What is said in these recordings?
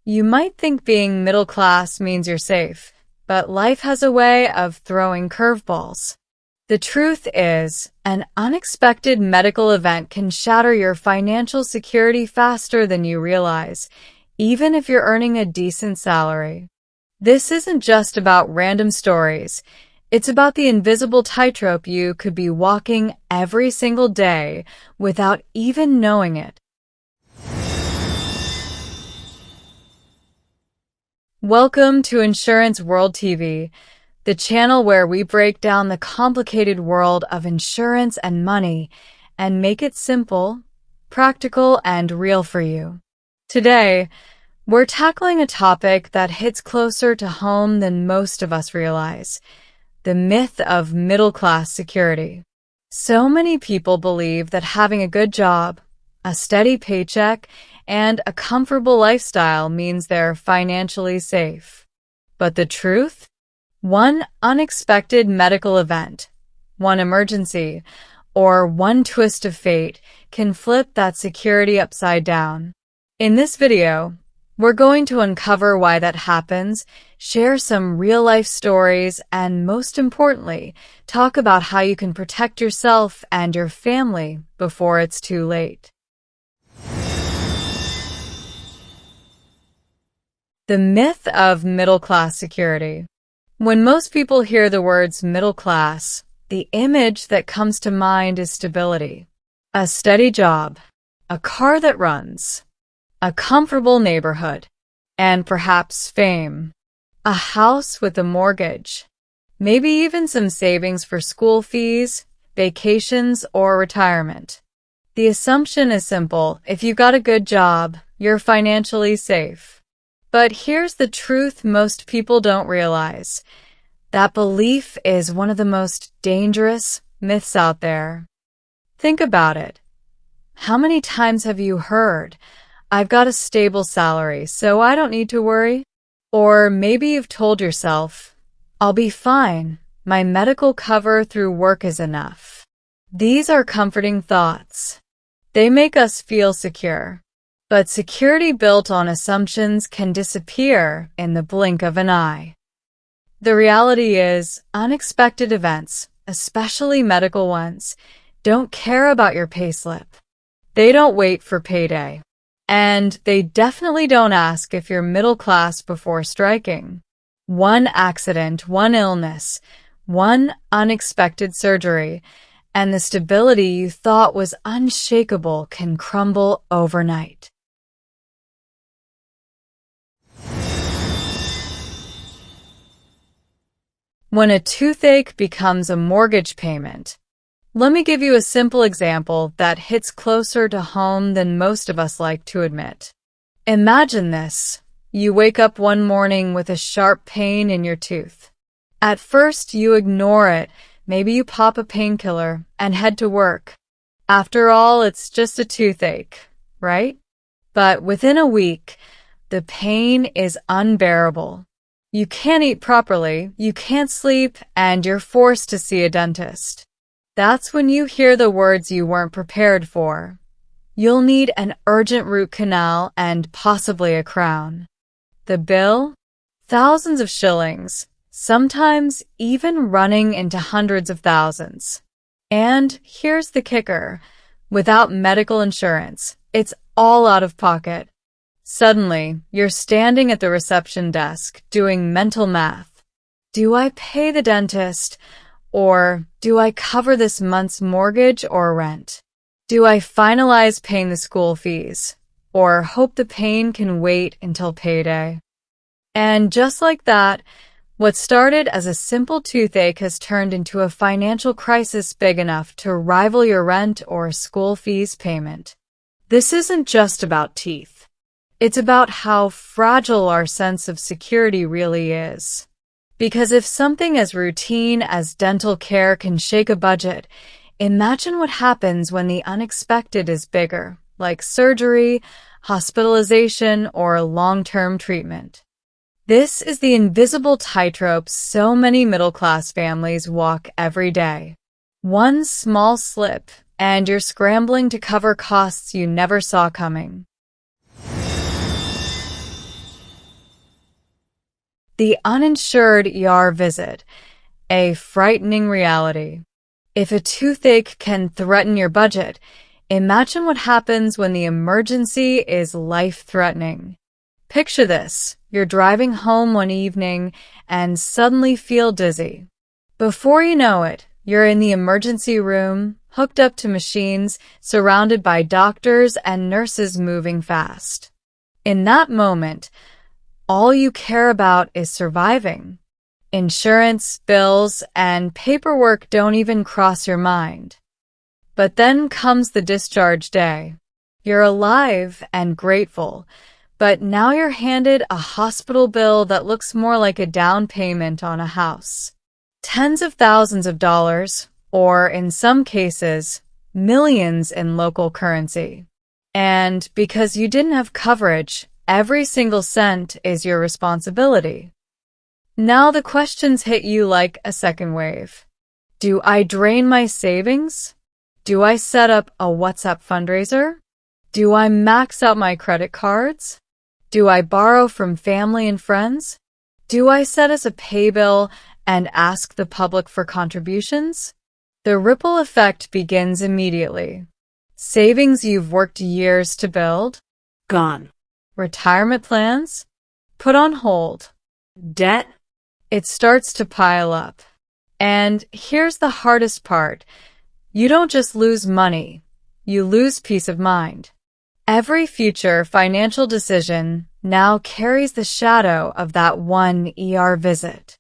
You might think being middle class means you're safe, but life has a way of throwing curveballs. The truth is, an unexpected medical event can shatter your financial security faster than you realize, even if you're earning a decent salary. This isn't just about random stories. It's about the invisible tightrope you could be walking every single day without even knowing it. Welcome to Insurance World TV, the channel where we break down the complicated world of insurance and money and make it simple, practical, and real for you. Today, we're tackling a topic that hits closer to home than most of us realize: the myth of middle-class security. So many people believe that having a good job, a steady paycheck, and a comfortable lifestyle means they're financially safe. But the truth? One unexpected medical event, one emergency, or one twist of fate can flip that security upside down. In this video, we're going to uncover why that happens, share some real-life stories, and most importantly, talk about how you can protect yourself and your family before it's too late. The myth of middle-class security. When most people hear the words middle class, the image that comes to mind is stability. A steady job, a car that runs, a comfortable neighborhood, and perhaps fame. A house with a mortgage, maybe even some savings for school fees, vacations, or retirement. The assumption is simple: if you got a good job, you're financially safe. But here's the truth most people don't realize. That belief is one of the most dangerous myths out there. Think about it. How many times have you heard, "I've got a stable salary, so I don't need to worry"? Or maybe you've told yourself, "I'll be fine. My medical cover through work is enough." These are comforting thoughts. They make us feel secure. But security built on assumptions can disappear in the blink of an eye. The reality is, unexpected events, especially medical ones, don't care about your payslip. They don't wait for payday. And they definitely don't ask if you're middle class before striking. One accident, one illness, one unexpected surgery, and the stability you thought was unshakable can crumble overnight. When a toothache becomes a mortgage payment. Let me give you a simple example that hits closer to home than most of us like to admit. Imagine this. You wake up one morning with a sharp pain in your tooth. At first, you ignore it. Maybe you pop a painkiller and head to work. After all, it's just a toothache, right? But within a week, the pain is unbearable. You can't eat properly, you can't sleep, and you're forced to see a dentist. That's when you hear the words you weren't prepared for. You'll need an urgent root canal and possibly a crown. The bill? Thousands of shillings, sometimes even running into hundreds of thousands. And here's the kicker. Without medical insurance, it's all out of pocket. Suddenly, you're standing at the reception desk doing mental math. Do I pay the dentist? Or do I cover this month's mortgage or rent? Do I finalize paying the school fees? Or hope the pain can wait until payday? And just like that, what started as a simple toothache has turned into a financial crisis big enough to rival your rent or school fees payment. This isn't just about teeth. It's about how fragile our sense of security really is. Because if something as routine as dental care can shake a budget, imagine what happens when the unexpected is bigger, like surgery, hospitalization, or long-term treatment. This is the invisible tightrope so many middle-class families walk every day. One small slip, and you're scrambling to cover costs you never saw coming. The uninsured ER visit, a frightening reality. If a toothache can threaten your budget, imagine what happens when the emergency is life-threatening. Picture this. You're driving home one evening and suddenly feel dizzy. Before you know it, you're in the emergency room, hooked up to machines, surrounded by doctors and nurses moving fast. In that moment, all you care about is surviving. Insurance, bills, and paperwork don't even cross your mind. But then comes the discharge day. You're alive and grateful, but now you're handed a hospital bill that looks more like a down payment on a house. Tens of thousands of dollars, or in some cases, millions in local currency. And because you didn't have coverage, every single cent is your responsibility. Now the questions hit you like a second wave. Do I drain my savings? Do I set up a WhatsApp fundraiser? Do I max out my credit cards? Do I borrow from family and friends? Do I set as a pay bill and ask the public for contributions? The ripple effect begins immediately. Savings you've worked years to build? Gone. Retirement plans? Put on hold. Debt? It starts to pile up. And here's the hardest part. You don't just lose money, you lose peace of mind. Every future financial decision now carries the shadow of that one ER visit.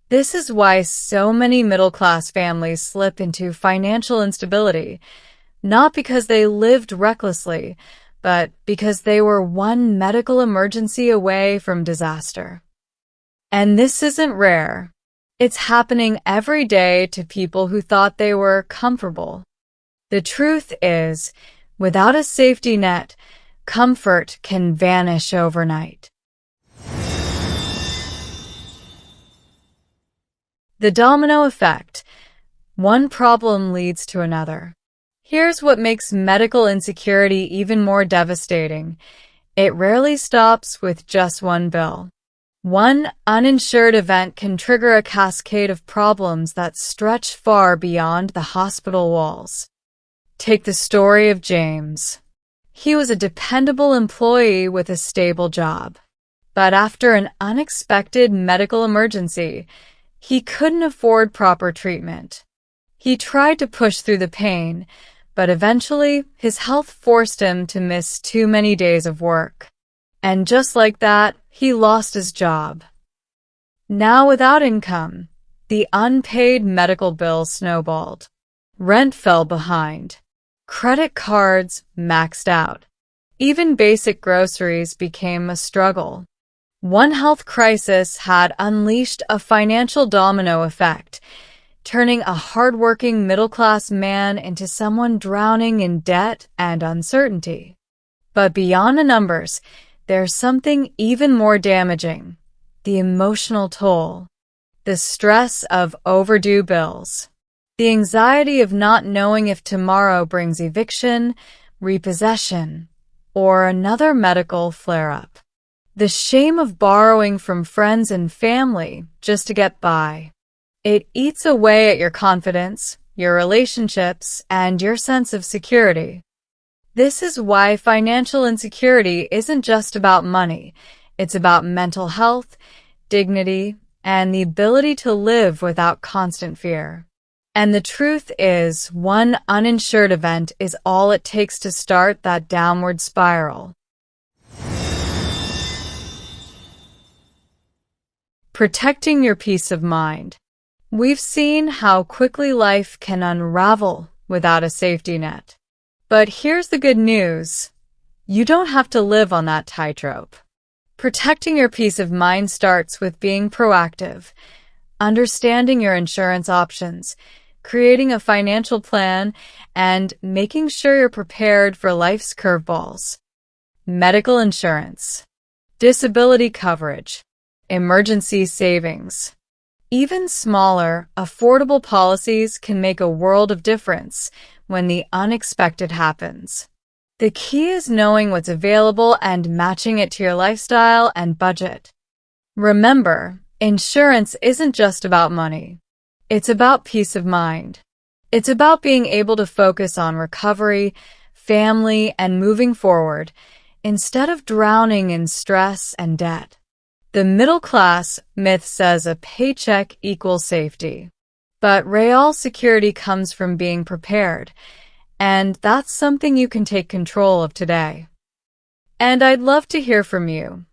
This is why so many middle-class families slip into financial instability, not because they lived recklessly, but because they were one medical emergency away from disaster. And this isn't rare. It's happening every day to people who thought they were comfortable. The truth is, without a safety net, comfort can vanish overnight. The domino effect. One problem leads to another. Here's what makes medical insecurity even more devastating. It rarely stops with just one bill. One uninsured event can trigger a cascade of problems that stretch far beyond the hospital walls. Take the story of James. He was a dependable employee with a stable job. But after an unexpected medical emergency, he couldn't afford proper treatment. He tried to push through the pain, but eventually his health forced him to miss too many days of work. And just like that, he lost his job. Now without income, the unpaid medical bill snowballed. Rent fell behind. Credit cards maxed out. Even basic groceries became a struggle. One health crisis had unleashed a financial domino effect, turning a hardworking middle-class man into someone drowning in debt and uncertainty. But beyond the numbers, there's something even more damaging: the emotional toll. The stress of overdue bills. The anxiety of not knowing if tomorrow brings eviction, repossession, or another medical flare-up. The shame of borrowing from friends and family just to get by. It eats away at your confidence, your relationships, and your sense of security. This is why financial insecurity isn't just about money. It's about mental health, dignity, and the ability to live without constant fear. And the truth is, one uninsured event is all it takes to start that downward spiral. Protecting your peace of mind. We've seen how quickly life can unravel without a safety net. But here's the good news. You don't have to live on that tightrope. Protecting your peace of mind starts with being proactive, understanding your insurance options, creating a financial plan, and making sure you're prepared for life's curveballs. Medical insurance, disability coverage, emergency savings. Even smaller, affordable policies can make a world of difference when the unexpected happens. The key is knowing what's available and matching it to your lifestyle and budget. Remember, insurance isn't just about money. It's about peace of mind. It's about being able to focus on recovery, family, and moving forward instead of drowning in stress and debt. The middle class myth says a paycheck equals safety. But real security comes from being prepared, and that's something you can take control of today. And I'd love to hear from you.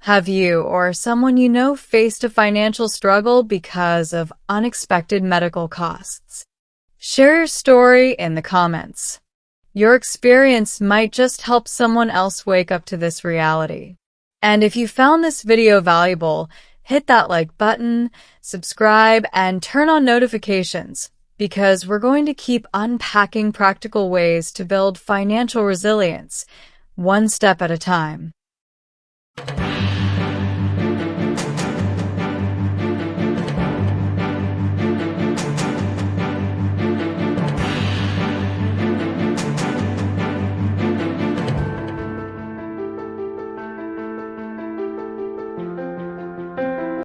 Have you or someone you know faced a financial struggle because of unexpected medical costs? Share your story in the comments. Your experience might just help someone else wake up to this reality. And if you found this video valuable, hit that like button, subscribe, and turn on notifications, because we're going to keep unpacking practical ways to build financial resilience, one step at a time.